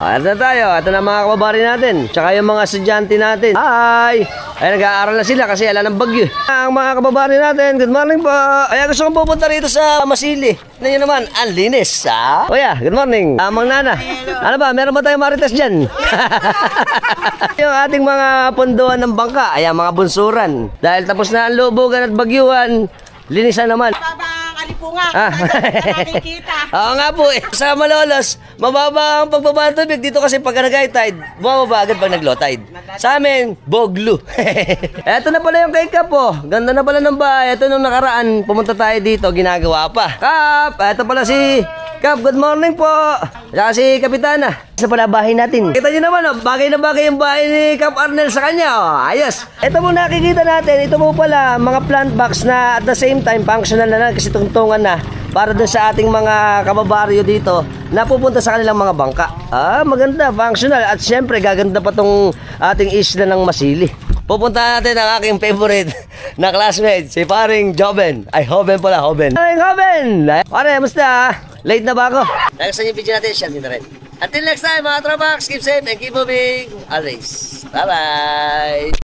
Ito na tayo. Ito na mga kababari natin. Tsaka yung mga estudyante natin. Hi! Ay, nag-aaral na sila kasi alam ng bagyo. Ang mga kababari natin, good morning po. Ay, gusto kong pupunta rito sa Masili. Tignan nyo naman, ang linis. Kuya, good morning. Mang Nana. Ano ba, meron ba tayong marites dyan? Yung ating mga punduan ng bangka. Ayan, mga bunsuran. Dahil tapos na ang lubugan at bagyuan, linisan naman. Oo nga po eh. Sa Malolos, mababa ang pagbaba ng tubig. Dito kasi pag nag-high tide, bumaba agad pag nag-low tide. Sa amin, boglu. Eto na pala yung kay Kap oh. Ganda na pala ng bahay. Eto nung nakaraan, pumunta tayo dito, ginagawa pa. Kap, eto pala si Kap, good morning po. Saka si Kapitana. Isa pala bahay natin. Kita nyo naman oh, bagay na bagay yung bahay ni Kap Arnel sa kanya oh. Ayos. Ito mo nakikita natin, ito mo pala mga plant box na at the same time functional na kasi tungtungan na para dun sa ating mga kababaryo dito na pupunta sa kanilang mga bangka. Maganda, functional at syempre gaganda pa tong ating isla ng Masili. Pupunta natin ang aking favorite na classmate, si paring Joven. Ay, Hoven pala, Hoven. Ay, Hoven! Pare, musta? Late na ba ako? Nagustuhan yung video natin, share nyo na rin. Until next time mga tropax, keep safe and keep moving always. Bye-bye!